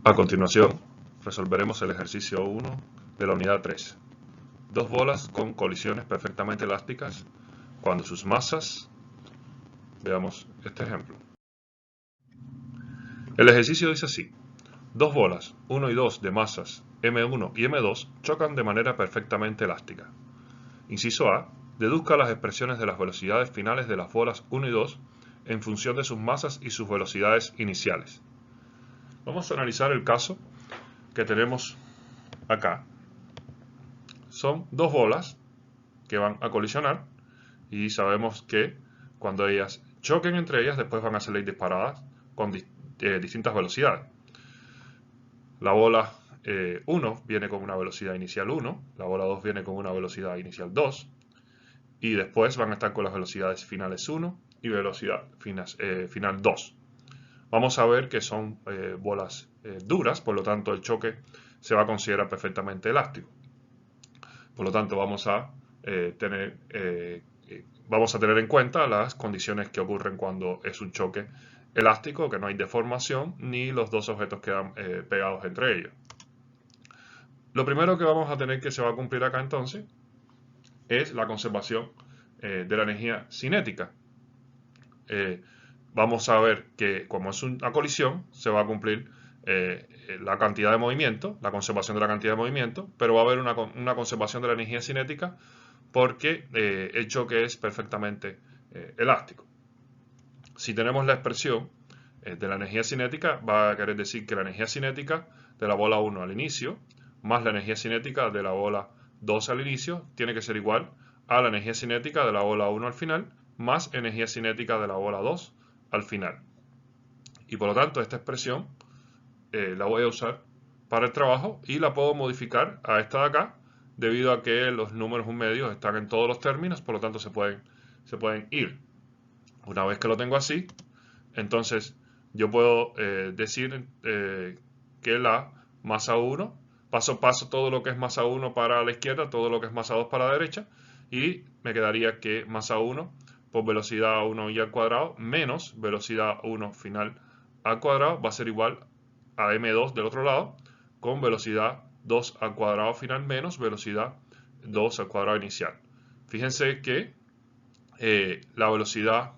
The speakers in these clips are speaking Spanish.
A continuación, resolveremos el ejercicio 1 de la unidad 3. Dos bolas con colisiones perfectamente elásticas cuando sus masas... Veamos este ejemplo. El ejercicio dice así. Dos bolas, 1 y 2 de masas M1 y M2 chocan de manera perfectamente elástica. Inciso A. Deduzca las expresiones de las velocidades finales de las bolas 1 y 2 en función de sus masas y sus velocidades iniciales. Vamos a analizar el caso que tenemos acá. Son dos bolas que van a colisionar y sabemos que cuando ellas choquen entre ellas después van a salir disparadas con distintas velocidades. La bola 1 viene con una velocidad inicial 1, la bola 2 viene con una velocidad inicial 2 y después van a estar con las velocidades finales 1 y velocidad final 2. Vamos a ver que son bolas duras, por lo tanto el choque se va a considerar perfectamente elástico. Por lo tanto vamos a tener en cuenta las condiciones que ocurren cuando es un choque elástico, que no hay deformación ni los dos objetos quedan pegados entre ellos. Lo primero que vamos a tener que se va a cumplir acá entonces es la conservación de la energía cinética. Vamos a ver que como es una colisión se va a cumplir la cantidad de movimiento, la conservación de la cantidad de movimiento, pero va a haber una conservación de la energía cinética porque el choque es perfectamente elástico. Si tenemos la expresión de la energía cinética, va a querer decir que la energía cinética de la bola 1 al inicio más la energía cinética de la bola 2 al inicio tiene que ser igual a la energía cinética de la bola 1 al final más energía cinética de la bola 2 al final. Y por lo tanto esta expresión la voy a usar para el trabajo y la puedo modificar a esta de acá debido a que los números medios están en todos los términos, por lo tanto se pueden ir. Una vez que lo tengo así, entonces yo puedo decir que la masa 1, paso todo lo que es masa 1 para la izquierda, todo lo que es masa 2 para la derecha, y me quedaría que masa 1 por velocidad 1 y al cuadrado menos velocidad 1 final al cuadrado va a ser igual a m2 del otro lado con velocidad 2 al cuadrado final menos velocidad 2 al cuadrado inicial. Fíjense que la velocidad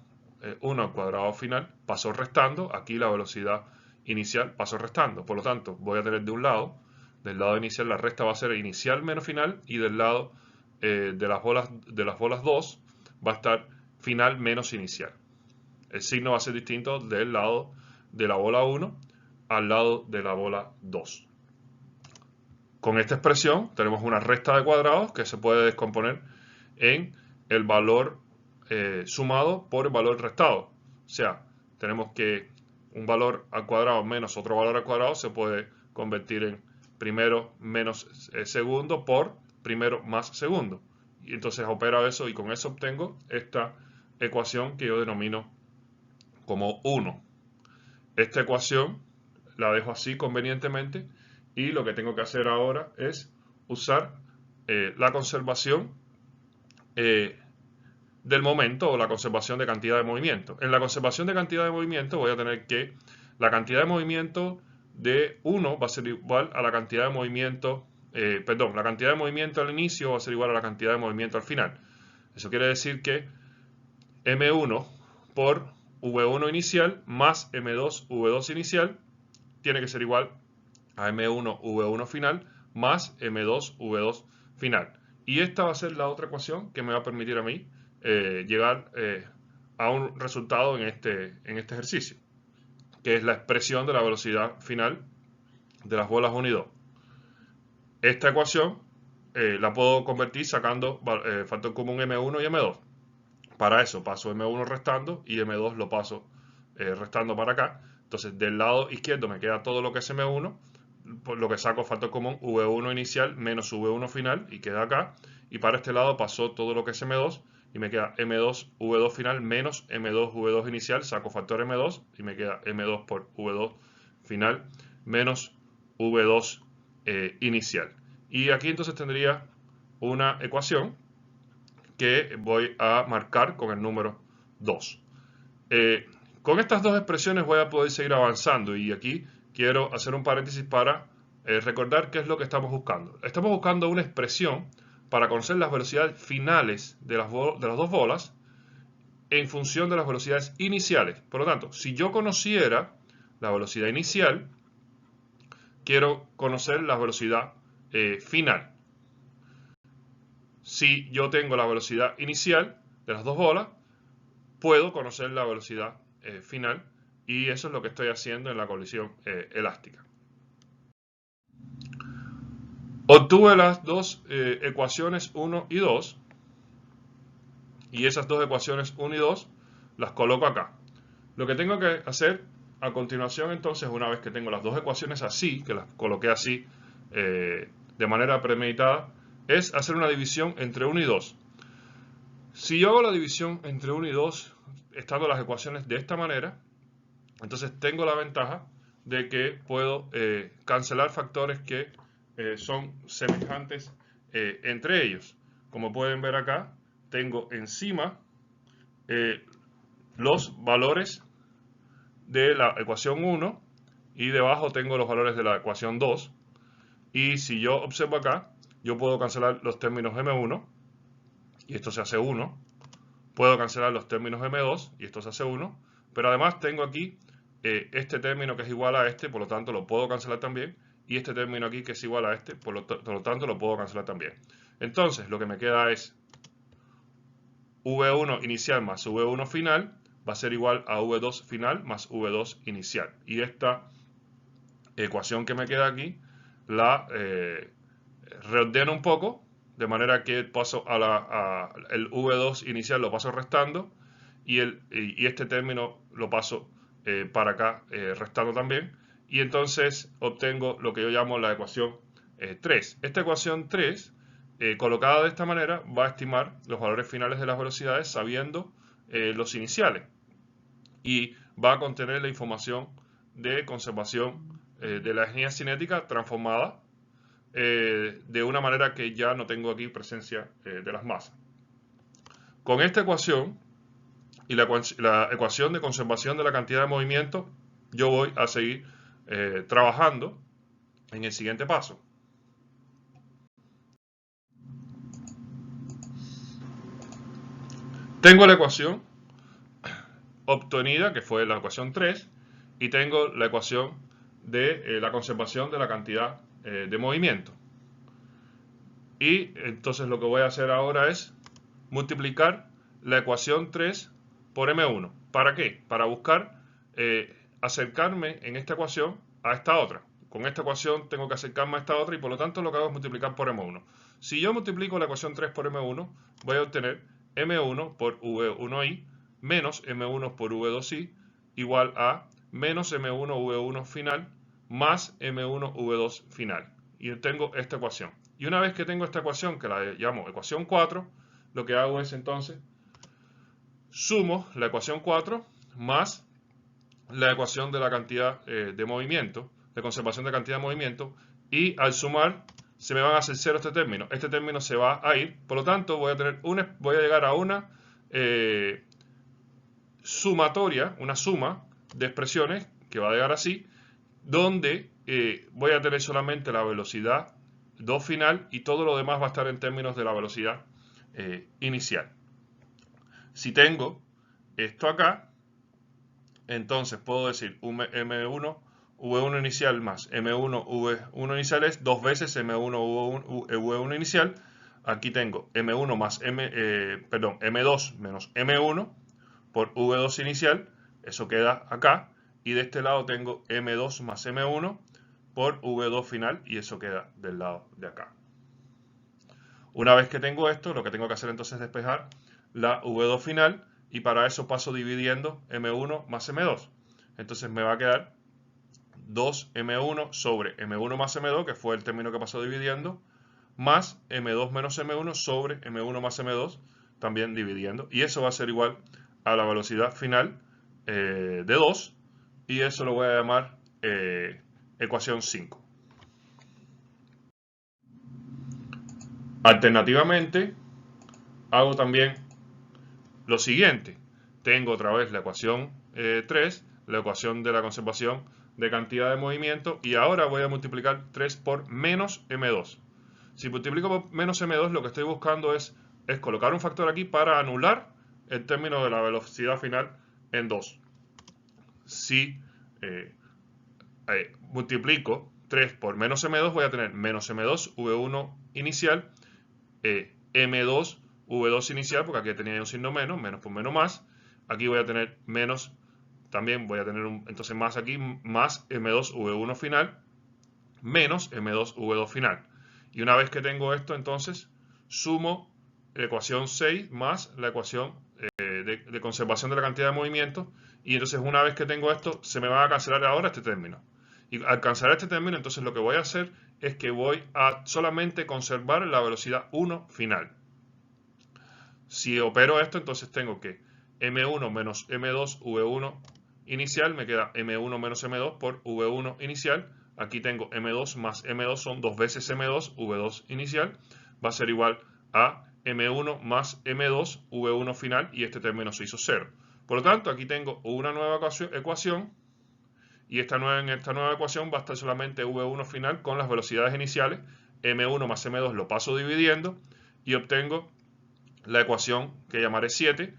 1 al cuadrado final pasó restando, aquí la velocidad inicial pasó restando, por lo tanto voy a tener del lado inicial la resta va a ser inicial menos final y del lado de las bolas 2 va a estar final menos inicial. El signo va a ser distinto del lado de la bola 1 al lado de la bola 2. Con esta expresión tenemos una resta de cuadrados que se puede descomponer en el valor sumado por el valor restado. O sea, tenemos que un valor al cuadrado menos otro valor al cuadrado se puede convertir en primero menos segundo por primero más segundo. Y entonces opera eso y con eso obtengo esta ecuación que yo denomino como 1. Esta ecuación la dejo así convenientemente y lo que tengo que hacer ahora es usar la conservación del momento o la conservación de cantidad de movimiento. En la conservación de cantidad de movimiento voy a tener que la cantidad de movimiento de 1 va a ser igual a la cantidad de movimiento, la cantidad de movimiento al inicio va a ser igual a la cantidad de movimiento al final. Eso quiere decir que M1 por V1 inicial más M2 V2 inicial tiene que ser igual a M1 V1 final más M2 V2 final. Y esta va a ser la otra ecuación que me va a permitir a mí llegar a un resultado en este ejercicio, que es la expresión de la velocidad final de las bolas 1 y 2. Esta ecuación la puedo convertir sacando factor común M1 y M2. Para eso paso M1 restando y M2 lo paso restando para acá. Entonces del lado izquierdo me queda todo lo que es M1, por lo que saco factor común V1 inicial menos V1 final y queda acá. Y para este lado pasó todo lo que es M2 y me queda M2 V2 final menos M2 V2 inicial, saco factor M2 y me queda M2 por V2 final menos V2 inicial. Y aquí entonces tendría una ecuación que voy a marcar con el número 2. Con estas dos expresiones voy a poder seguir avanzando y aquí quiero hacer un paréntesis para recordar qué es lo que estamos buscando. Estamos buscando una expresión para conocer las velocidades finales de las dos bolas en función de las velocidades iniciales. Por lo tanto, si yo conociera la velocidad inicial, quiero conocer la velocidad final. Si yo tengo la velocidad inicial de las dos bolas, puedo conocer la velocidad final, y eso es lo que estoy haciendo en la colisión elástica. Obtuve las dos ecuaciones 1 y 2, y esas dos ecuaciones 1 y 2 las coloco acá. Lo que tengo que hacer a continuación, entonces, una vez que tengo las dos ecuaciones así, que las coloqué así de manera premeditada, es hacer una división entre 1 y 2. Si yo hago la división entre 1 y 2 estando las ecuaciones de esta manera, entonces tengo la ventaja de que puedo cancelar factores que son semejantes entre ellos. Como pueden ver acá, tengo encima los valores de la ecuación 1 y debajo tengo los valores de la ecuación 2. Y si yo observo acá, yo puedo cancelar los términos M1 y esto se hace 1. Puedo cancelar los términos M2 y esto se hace 1. Pero además tengo aquí este término que es igual a este, por lo tanto lo puedo cancelar también. Y este término aquí que es igual a este, por lo tanto lo puedo cancelar también. Entonces lo que me queda es V1 inicial más V1 final va a ser igual a V2 final más V2 inicial. Y esta ecuación que me queda aquí la reordeno un poco, de manera que paso el V2 inicial lo paso restando y este término lo paso para acá restando también, y entonces obtengo lo que yo llamo la ecuación 3. Esta ecuación 3, colocada de esta manera, va a estimar los valores finales de las velocidades sabiendo los iniciales, y va a contener la información de conservación de la energía cinética transformada de una manera que ya no tengo aquí presencia de las masas. Con esta ecuación y la ecuación de conservación de la cantidad de movimiento, yo voy a seguir trabajando en el siguiente paso. Tengo la ecuación obtenida, que fue la ecuación 3, y tengo la ecuación de la conservación de la cantidad de movimiento. Y entonces lo que voy a hacer ahora es multiplicar la ecuación 3 por M1. ¿Para qué? Para buscar acercarme en esta ecuación a esta otra. Con esta ecuación tengo que acercarme a esta otra, y por lo tanto lo que hago es multiplicar por M1. Si yo multiplico la ecuación 3 por M1, voy a obtener M1 por V1i menos M1 por V2i igual a menos M1 V1 final más M1 V2 final. Y tengo esta ecuación. Y una vez que tengo esta ecuación, que la llamo ecuación 4, lo que hago es entonces sumo la ecuación 4 más la ecuación de la cantidad de movimiento, de conservación de cantidad de movimiento, y al sumar se me van a hacer cero este término. Este término se va a ir, por lo tanto voy a llegar a una sumatoria, una suma de expresiones que va a llegar así, donde voy a tener solamente la velocidad 2 final y todo lo demás va a estar en términos de la velocidad inicial. Si tengo esto acá, entonces puedo decir M1 V1 inicial más M1 V1 inicial es 2 veces M1 V1 inicial. Aquí tengo M1 más M2 menos M1 por V2 inicial, eso queda acá, y de este lado tengo M2 más M1 por V2 final, y eso queda del lado de acá. Una vez que tengo esto, lo que tengo que hacer entonces es despejar la V2 final, y para eso paso dividiendo M1 más M2. Entonces me va a quedar 2M1 sobre M1 más M2, que fue el término que pasó dividiendo, más M2 menos M1 sobre M1 más M2, también dividiendo. Y eso va a ser igual a la velocidad final de 2, y eso lo voy a llamar ecuación 5. Alternativamente, hago también lo siguiente. Tengo otra vez la ecuación 3, la ecuación de la conservación de cantidad de movimiento y ahora voy a multiplicar 3 por menos m2. Si multiplico por menos m2 lo que estoy buscando es colocar un factor aquí para anular el término de la velocidad final en 2. Si multiplico 3 por menos m2 voy a tener menos m2 v1 inicial, m2 v2 inicial, porque aquí tenía un signo menos, menos por menos más. Aquí voy a tener menos, también voy a tener entonces más aquí, más m2 v1 final, menos m2 v2 final. Y una vez que tengo esto, entonces sumo la ecuación 6 más la ecuación de conservación de la cantidad de movimiento. Y entonces una vez que tengo esto, se me va a cancelar ahora este término. Y al cancelar este término, entonces lo que voy a hacer es que voy a solamente conservar la velocidad 1 final. Si opero esto, entonces tengo que m1 menos m2 v1 inicial, me queda m1 menos m2 por v1 inicial. Aquí tengo m2 más m2, son 2 veces m2, v2 inicial. Va a ser igual a m1 más m2, v1 final, y este término se hizo 0. Por lo tanto, aquí tengo una nueva ecuación, y en esta nueva ecuación va a estar solamente v1 final con las velocidades iniciales. m1 más m2 lo paso dividiendo y obtengo la ecuación que llamaré 7,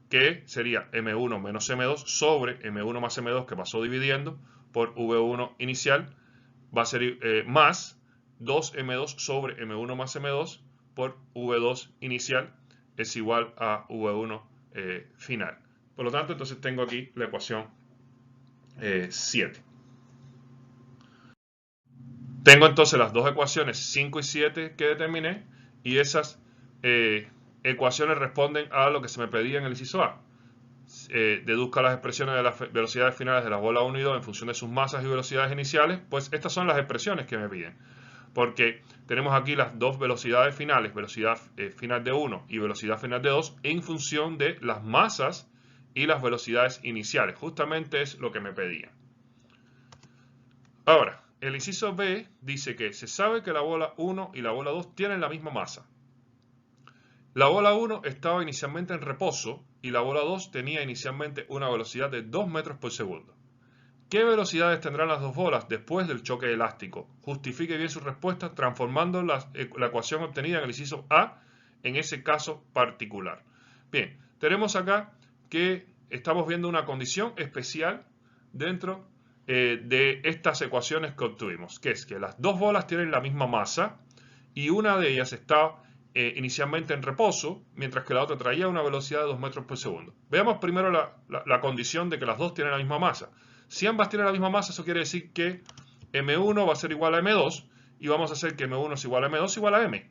que sería m1 menos m2 sobre m1 más m2 que pasó dividiendo por v1 inicial, va a ser más 2m2 sobre m1 más m2 por v2 inicial es igual a v1 final. Por lo tanto, entonces tengo aquí la ecuación 7. Tengo entonces las dos ecuaciones 5 y 7 que determiné, y esas ecuaciones responden a lo que se me pedía en el inciso A. Deduzca las expresiones de las velocidades finales de las bolas 1 y 2 en función de sus masas y velocidades iniciales. Pues estas son las expresiones que me piden, porque tenemos aquí las dos velocidades finales, velocidad final de 1 y velocidad final de 2, en función de las masas y las velocidades iniciales. Justamente es lo que me pedían. Ahora, el inciso B dice que se sabe que la bola 1 y la bola 2 tienen la misma masa. La bola 1 estaba inicialmente en reposo y la bola 2 tenía inicialmente una velocidad de 2 metros por segundo. ¿Qué velocidades tendrán las dos bolas después del choque elástico? Justifique bien su respuesta transformando la ecuación obtenida en el inciso A en ese caso particular. Bien, tenemos acá que estamos viendo una condición especial dentro de estas ecuaciones que obtuvimos, que es que las dos bolas tienen la misma masa y una de ellas está inicialmente en reposo, mientras que la otra traía una velocidad de 2 metros por segundo. Veamos primero la condición de que las dos tienen la misma masa. Si ambas tienen la misma masa, eso quiere decir que M1 va a ser igual a M2 y vamos a hacer que M1 es igual a M2 igual a M.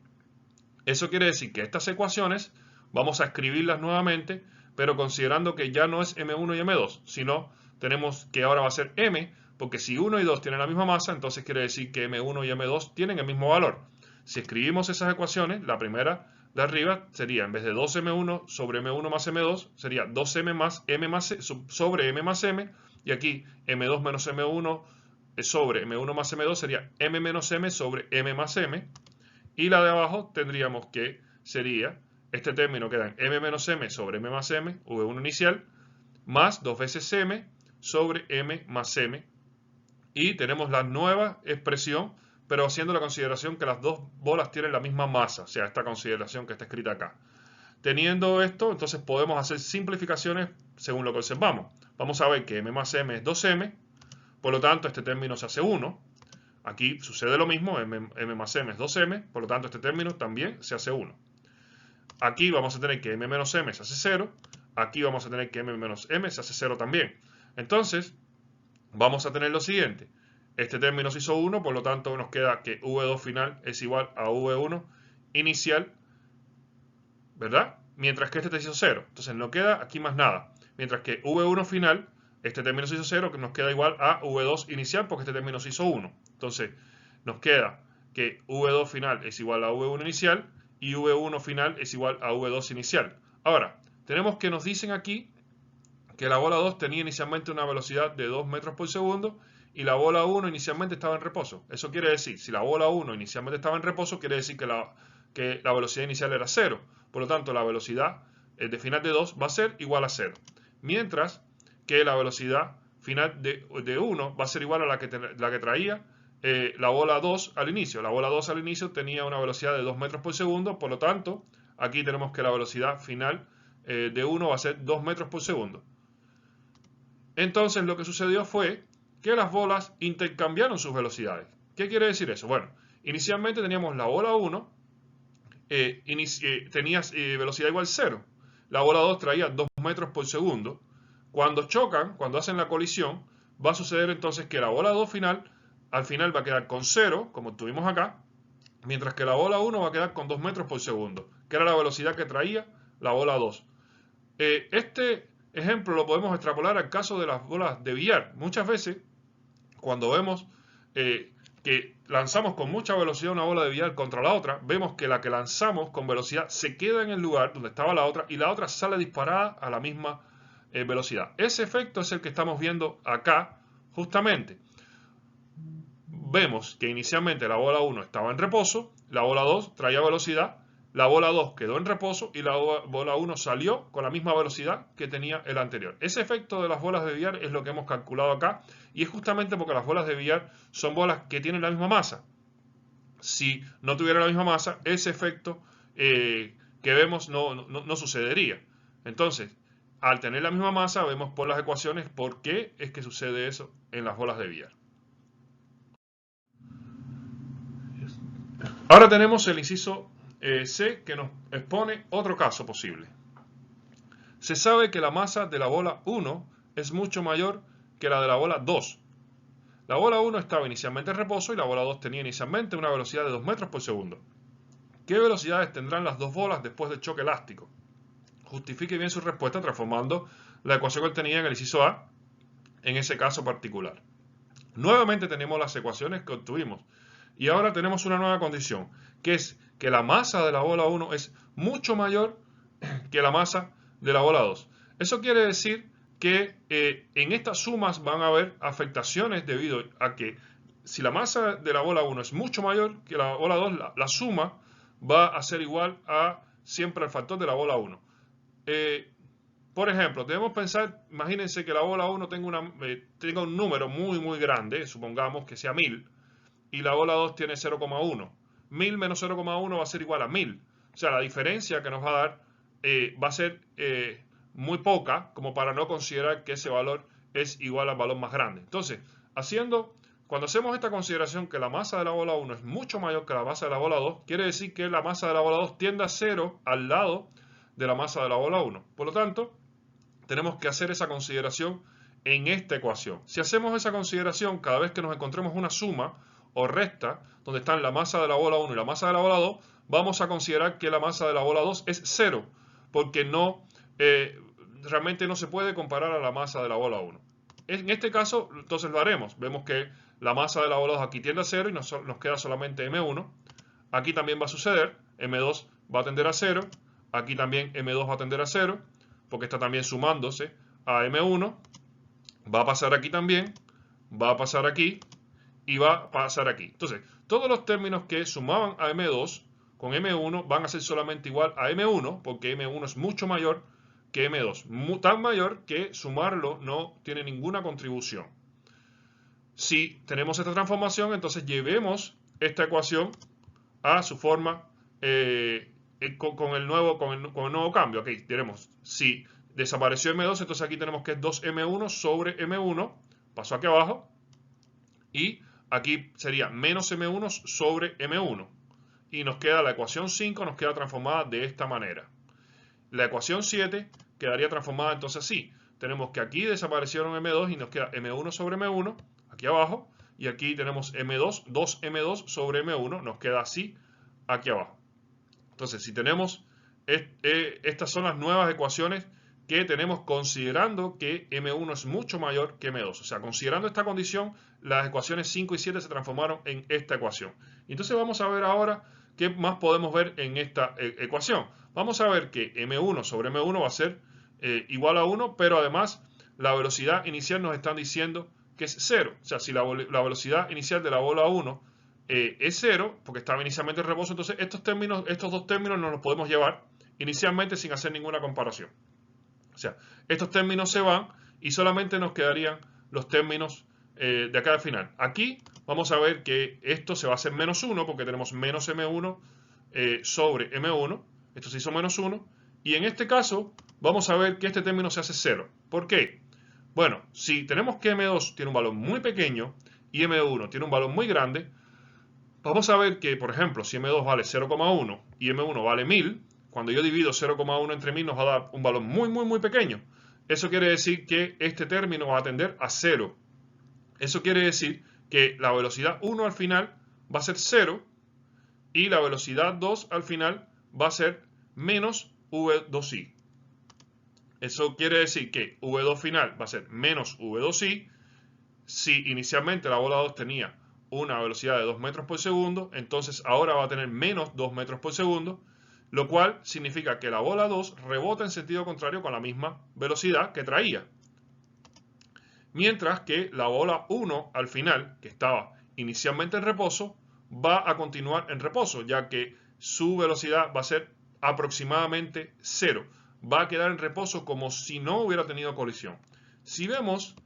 Eso quiere decir que estas ecuaciones vamos a escribirlas nuevamente, pero considerando que ya no es M1 y M2, sino tenemos que ahora va a ser M, porque si 1 y 2 tienen la misma masa, entonces quiere decir que M1 y M2 tienen el mismo valor. Si escribimos esas ecuaciones, la primera de arriba sería, en vez de 2M1 sobre M1 más M2, sería 2M más M más sobre M más M, y aquí M2 menos M1 sobre M1 más M2 sería M menos M sobre M más M, y la de abajo tendríamos que sería, este término queda en M menos M sobre M más M, V1 inicial, más 2 veces M sobre M más M, y tenemos la nueva expresión, pero haciendo la consideración que las dos bolas tienen la misma masa, o sea, esta consideración que está escrita acá. Teniendo esto, entonces podemos hacer simplificaciones según lo que observamos. Vamos a ver que M más M es 2M, por lo tanto este término se hace 1. Aquí sucede lo mismo, M más M es 2M, por lo tanto este término también se hace 1. Aquí vamos a tener que M menos M se hace 0, aquí vamos a tener que M menos M se hace 0 también. Entonces, vamos a tener lo siguiente. Este término se hizo 1, por lo tanto nos queda que V2 final es igual a V1 inicial, ¿verdad? Mientras que este se hizo 0. Entonces no queda aquí más nada. Mientras que V1 final, este término se hizo 0, que nos queda igual a V2 inicial, porque este término se hizo 1. Entonces nos queda que V2 final es igual a V1 inicial y V1 final es igual a V2 inicial. Ahora, tenemos que nos dicen aquí que la bola 2 tenía inicialmente una velocidad de 2 metros por segundo y la bola 1 inicialmente estaba en reposo. Eso quiere decir, si la bola 1 inicialmente estaba en reposo, quiere decir que la velocidad inicial era 0. Por lo tanto, la velocidad de final de 2 va a ser igual a 0. Mientras que la velocidad final de 1 va a ser igual a la que traía la bola 2 al inicio. La bola 2 al inicio tenía una velocidad de 2 metros por segundo, por lo tanto, aquí tenemos que la velocidad final de 1 va a ser 2 metros por segundo. Entonces lo que sucedió fue que las bolas intercambiaron sus velocidades. ¿Qué quiere decir eso? Bueno, inicialmente teníamos la bola 1, tenía velocidad igual 0. La bola 2 traía 2 metros por segundo. Cuando chocan, cuando hacen la colisión, va a suceder entonces que la bola 2 al final va a quedar con 0, como tuvimos acá, mientras que la bola 1 va a quedar con 2 metros por segundo, que era la velocidad que traía la bola 2. Este ejemplo lo podemos extrapolar al caso de las bolas de billar. Muchas veces, cuando vemos que lanzamos con mucha velocidad una bola de billar contra la otra, vemos que la que lanzamos con velocidad se queda en el lugar donde estaba la otra y la otra sale disparada a la misma velocidad. Ese efecto es el que estamos viendo acá, justamente. Vemos que inicialmente la bola 1 estaba en reposo, la bola 2 traía velocidad, la bola 2 quedó en reposo y la bola 1 salió con la misma velocidad que tenía el anterior. Ese efecto de las bolas de billar es lo que hemos calculado acá y es justamente porque las bolas de billar son bolas que tienen la misma masa. Si no tuviera la misma masa, ese efecto que vemos no sucedería. Entonces, al tener la misma masa, vemos por las ecuaciones por qué es que sucede eso en las bolas de billar. Ahora tenemos el inciso C que nos expone otro caso posible. Se sabe que la masa de la bola 1 es mucho mayor que la de la bola 2. La bola 1 estaba inicialmente en reposo y la bola 2 tenía inicialmente una velocidad de 2 metros por segundo. ¿Qué velocidades tendrán las dos bolas después del choque elástico? Justifique bien su respuesta transformando la ecuación que tenía en el inciso A en ese caso particular. Nuevamente tenemos las ecuaciones que obtuvimos. Y ahora tenemos una nueva condición, que es que la masa de la bola 1 es mucho mayor que la masa de la bola 2. Eso quiere decir que en estas sumas van a haber afectaciones debido a que si la masa de la bola 1 es mucho mayor que la bola 2, la suma va a ser igual a siempre al factor de la bola 1. Por ejemplo, debemos pensar, imagínense que la bola 1 tenga un número muy grande, supongamos que sea 1000, y la bola 2 tiene 0,1. 1000 menos 0,1 va a ser igual a 1000. O sea, la diferencia que nos va a dar va a ser muy poca, como para no considerar que ese valor es igual al valor más grande. Entonces, cuando hacemos esta consideración que la masa de la bola 1 es mucho mayor que la masa de la bola 2, quiere decir que la masa de la bola 2 tiende a 0 al lado de la masa de la bola 1. Por lo tanto, tenemos que hacer esa consideración en esta ecuación. Si hacemos esa consideración cada vez que nos encontremos una suma o resta, donde están la masa de la bola 1 y la masa de la bola 2, vamos a considerar que la masa de la bola 2 es 0, porque realmente no se puede comparar a la masa de la bola 1. En este caso, entonces lo haremos. Vemos que la masa de la bola 2 aquí tiende a 0 y nos queda solamente M1. Aquí también va a suceder, M2 va a tender a 0, aquí también M2 va a tender a 0, porque está también sumándose a M1, va a pasar aquí también, va a pasar aquí, y va a pasar aquí. Entonces, todos los términos que sumaban a M2 con M1 van a ser solamente igual a M1, porque M1 es mucho mayor que M2. Tan mayor que sumarlo no tiene ninguna contribución. Si tenemos esta transformación, entonces llevemos esta ecuación a su forma con el nuevo cambio. Aquí tenemos, si desapareció M2, entonces aquí tenemos que es 2M1 sobre M1, pasó aquí abajo, y aquí sería menos M1 sobre M1. Y nos queda la ecuación 5, nos queda transformada de esta manera. La ecuación 7 quedaría transformada entonces así. Tenemos que aquí desaparecieron M2 y nos queda M1 sobre M1, aquí abajo. Y aquí tenemos M2, 2M2 sobre M1, nos queda así, aquí abajo. Entonces, si tenemos, estas son las nuevas ecuaciones que tenemos considerando que M1 es mucho mayor que M2. O sea, considerando esta condición, las ecuaciones 5 y 7 se transformaron en esta ecuación. Entonces vamos a ver ahora qué más podemos ver en esta ecuación. Vamos a ver que M1 sobre M1 va a ser igual a 1, pero además la velocidad inicial nos están diciendo que es 0. O sea, si la velocidad inicial de la bola 1 es 0, porque estaba inicialmente en reposo, entonces estos dos términos nos los podemos llevar inicialmente sin hacer ninguna comparación. O sea, estos términos se van y solamente nos quedarían los términos de acá al final. Aquí vamos a ver que esto se va a hacer menos 1 porque tenemos menos M1 sobre M1. Esto se hizo menos 1. Y en este caso vamos a ver que este término se hace 0. ¿Por qué? Bueno, si tenemos que M2 tiene un valor muy pequeño y M1 tiene un valor muy grande, vamos a ver que, por ejemplo, si M2 vale 0,1 y M1 vale 1000, cuando yo divido 0,1 entre 1000 nos va a dar un valor muy pequeño. Eso quiere decir que este término va a tender a 0. Eso quiere decir que la velocidad 1 al final va a ser 0 y la velocidad 2 al final va a ser menos V2i. Eso quiere decir que V2 final va a ser menos V2i. Si inicialmente la bola 2 tenía una velocidad de 2 metros por segundo, entonces ahora va a tener menos 2 metros por segundo, lo cual significa que la bola 2 rebota en sentido contrario con la misma velocidad que traía. Mientras que la bola 1 al final, que estaba inicialmente en reposo, va a continuar en reposo, ya que su velocidad va a ser aproximadamente 0. Va a quedar en reposo como si no hubiera tenido colisión. Si vemos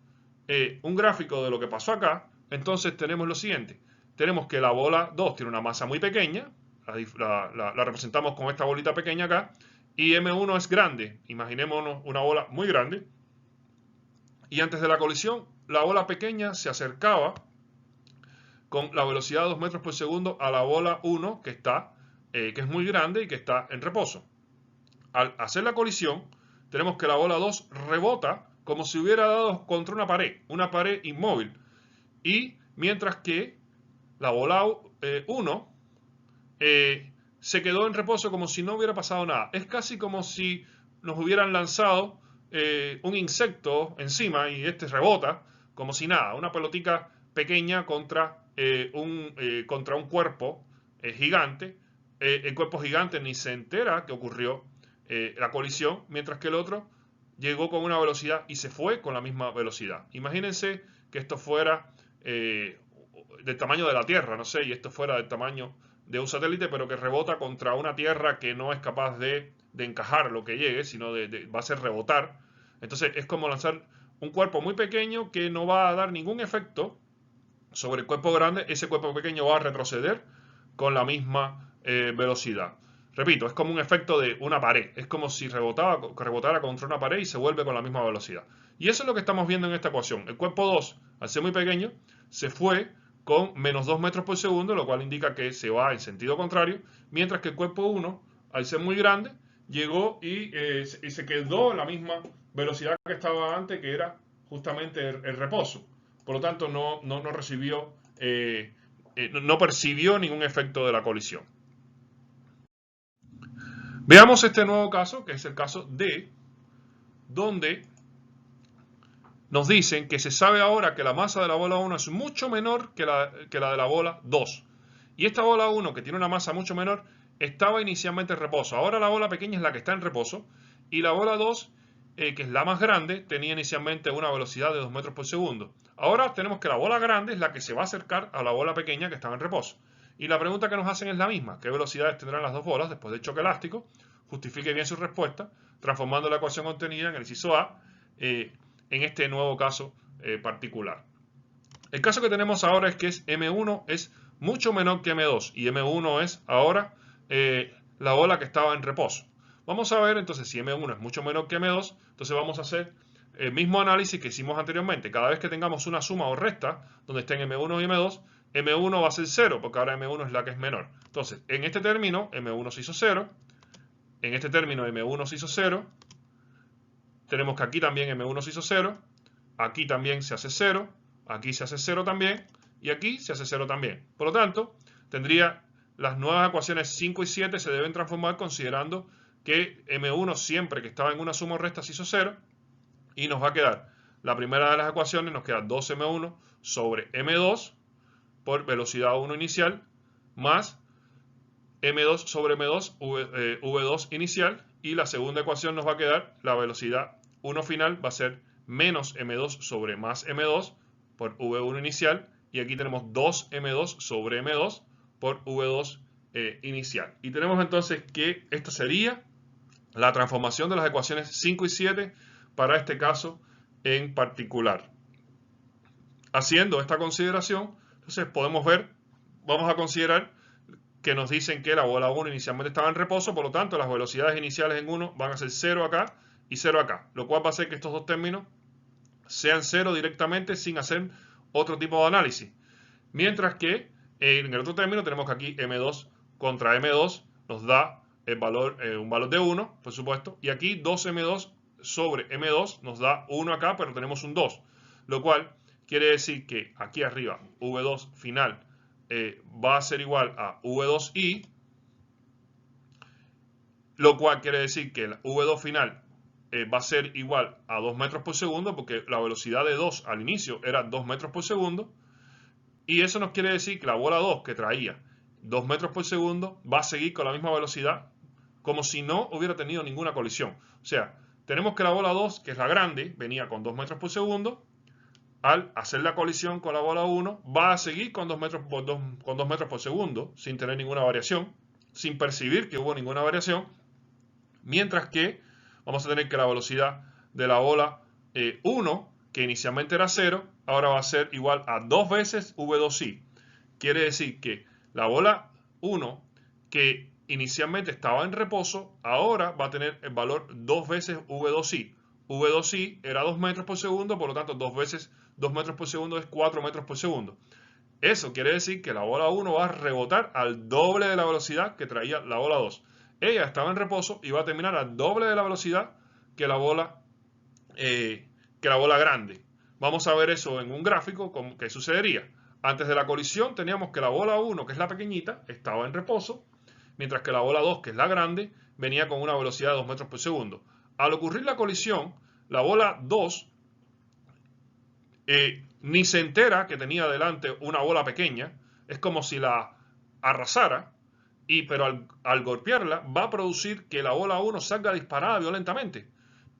un gráfico de lo que pasó acá, entonces tenemos lo siguiente. Tenemos que la bola 2 tiene una masa muy pequeña, la representamos con esta bolita pequeña acá, y M1 es grande. Imaginémonos una bola muy grande. Y antes de la colisión, la bola pequeña se acercaba con la velocidad de 2 metros por segundo a la bola 1 que es muy grande y que está en reposo. Al hacer la colisión, tenemos que la bola 2 rebota como si hubiera dado contra una pared inmóvil. Y mientras que la bola 1 se quedó en reposo como si no hubiera pasado nada. Es casi como si nos hubieran lanzado un insecto encima y este rebota como si nada. Una pelotica pequeña contra un cuerpo gigante. El cuerpo gigante ni se entera que ocurrió la colisión, mientras que el otro llegó con una velocidad y se fue con la misma velocidad. Imagínense que esto fuera del tamaño de la Tierra, no sé, y esto fuera del tamaño de un satélite, pero que rebota contra una Tierra que no es capaz de encajar lo que llegue, sino va a ser rebotar. Entonces es como lanzar un cuerpo muy pequeño que no va a dar ningún efecto sobre el cuerpo grande. Ese cuerpo pequeño va a retroceder con la misma velocidad. Repito, es como un efecto de una pared. Es como si rebotara contra una pared y se vuelve con la misma velocidad. Y eso es lo que estamos viendo en esta ecuación. El cuerpo 2, al ser muy pequeño, se fue con menos 2 metros por segundo, lo cual indica que se va en sentido contrario, mientras que el cuerpo 1, al ser muy grande, llegó y se quedó en la misma velocidad que estaba antes, que era justamente el reposo. Por lo tanto, no recibió, no percibió ningún efecto de la colisión. Veamos este nuevo caso, que es el caso D, donde nos dicen que se sabe ahora que la masa de la bola 1 es mucho menor que la de la bola 2. Y esta bola 1, que tiene una masa mucho menor, estaba inicialmente en reposo. Ahora la bola pequeña es la que está en reposo. Y la bola 2, que es la más grande, tenía inicialmente una velocidad de 2 metros por segundo. Ahora tenemos que la bola grande es la que se va a acercar a la bola pequeña que estaba en reposo. Y la pregunta que nos hacen es la misma. ¿Qué velocidades tendrán las dos bolas después del choque elástico? Justifique bien su respuesta, transformando la ecuación contenida en el inciso A en este nuevo caso particular. El caso que tenemos ahora es que M1 es mucho menor que M2 y M1 es ahora la bola que estaba en reposo. Vamos a ver entonces si M1 es mucho menor que M2, entonces vamos a hacer el mismo análisis que hicimos anteriormente. Cada vez que tengamos una suma o resta donde estén M1 y M2, M1 va a ser 0 porque ahora M1 es la que es menor. Entonces, en este término M1 se hizo 0, en este término M1 se hizo 0, tenemos que aquí también M1 se hizo 0, aquí también se hace 0, aquí se hace 0 también, y aquí se hace 0 también. Por lo tanto, tendría las nuevas ecuaciones 5 y 7 se deben transformar considerando que M1 siempre que estaba en una suma o resta se hizo 0, y nos va a quedar la primera de las ecuaciones, nos queda 2M1 sobre M2 por velocidad 1 inicial, más M2 sobre M2 V2 inicial, y la segunda ecuación nos va a quedar la velocidad 1 final va a ser menos M2 sobre más M2 por V1 inicial, y aquí tenemos 2M2 sobre M2 por V2 inicial. Y tenemos entonces que esta sería la transformación de las ecuaciones 5 y 7 para este caso en particular. haciendo esta consideración, entonces podemos ver, vamos a considerar que nos dicen que la bola 1 inicialmente estaba en reposo, por lo tanto las velocidades iniciales en 1 van a ser 0 acá y 0 acá, lo cual va a hacer que estos dos términos sean 0 directamente sin hacer otro tipo de análisis. Mientras que en el otro término tenemos que aquí M2 contra M2 nos da el valor, un valor de 1, por supuesto, y aquí 2M2 sobre M2 nos da 1 acá, pero tenemos un 2, lo cual quiere decir que aquí arriba V2 final va a ser igual a V2I, lo cual quiere decir que el V2 final va a ser igual a 2 metros por segundo, porque la velocidad de 2 al inicio era 2 metros por segundo, y eso nos quiere decir que la bola 2 que traía 2 metros por segundo va a seguir con la misma velocidad como si no hubiera tenido ninguna colisión. O sea, tenemos que la bola 2, que es la grande, venía con 2 metros por segundo. Al hacer la colisión con la bola 1, va a seguir con 2 metros por segundo, sin tener ninguna variación, sin percibir que hubo ninguna variación. Mientras que vamos a tener que la velocidad de la bola 1, que inicialmente era 0, ahora va a ser igual a 2 veces V2I. Quiere decir que la bola 1, que inicialmente estaba en reposo, ahora va a tener el valor 2 veces V2I. V2I era 2 metros por segundo, por lo tanto 2 veces 2 metros por segundo es 4 metros por segundo. Eso quiere decir que la bola 1 va a rebotar al doble de la velocidad que traía la bola 2. Ella estaba en reposo y va a terminar al doble de la velocidad que la bola, grande. Vamos a ver eso en un gráfico, qué sucedería. Antes de la colisión teníamos que la bola 1, que es la pequeñita, estaba en reposo, mientras que la bola 2, que es la grande, venía con una velocidad de 2 metros por segundo. Al ocurrir la colisión, la bola 2 ni se entera que tenía delante una bola pequeña, es como si la arrasara, pero al golpearla va a producir que la bola 1 salga disparada violentamente,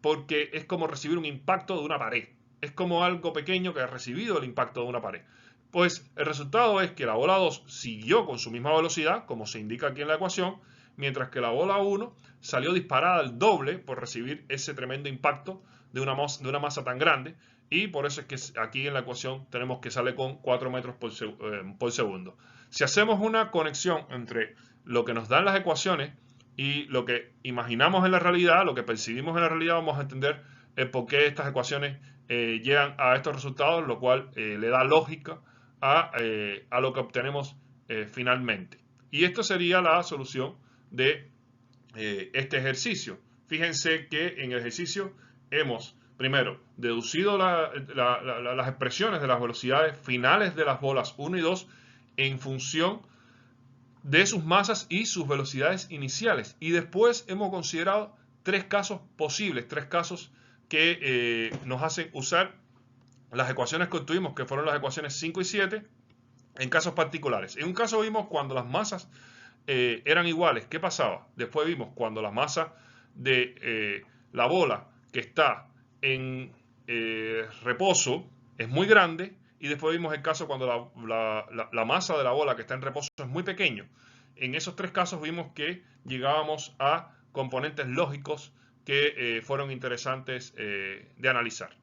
porque es como recibir un impacto de una pared, es como algo pequeño que ha recibido el impacto de una pared. Pues el resultado es que la bola 2 siguió con su misma velocidad, como se indica aquí en la ecuación, mientras que la bola 1 salió disparada al doble por recibir ese tremendo impacto de una masa tan grande, y por eso es que aquí en la ecuación tenemos que sale con 4 metros por segundo. Si hacemos una conexión entre lo que nos dan las ecuaciones y lo que imaginamos en la realidad, lo que percibimos en la realidad, vamos a entender el por qué estas ecuaciones llegan a estos resultados, lo cual le da lógica a lo que obtenemos finalmente. Y esto sería la solución de este ejercicio. Fíjense que en el ejercicio hemos, primero, deducido las expresiones de las velocidades finales de las bolas 1 y 2 en función de sus masas y sus velocidades iniciales. Y después hemos considerado tres casos posibles, tres casos que nos hacen usar las ecuaciones que obtuvimos, que fueron las ecuaciones 5 y 7, en casos particulares. En un caso vimos cuando las masas eran iguales. ¿Qué pasaba? Después vimos cuando la masa de la bola que está en reposo es muy grande, y después vimos el caso cuando la masa de la bola que está en reposo es muy pequeño. En esos tres casos vimos que llegábamos a componentes lógicos que fueron interesantes de analizar.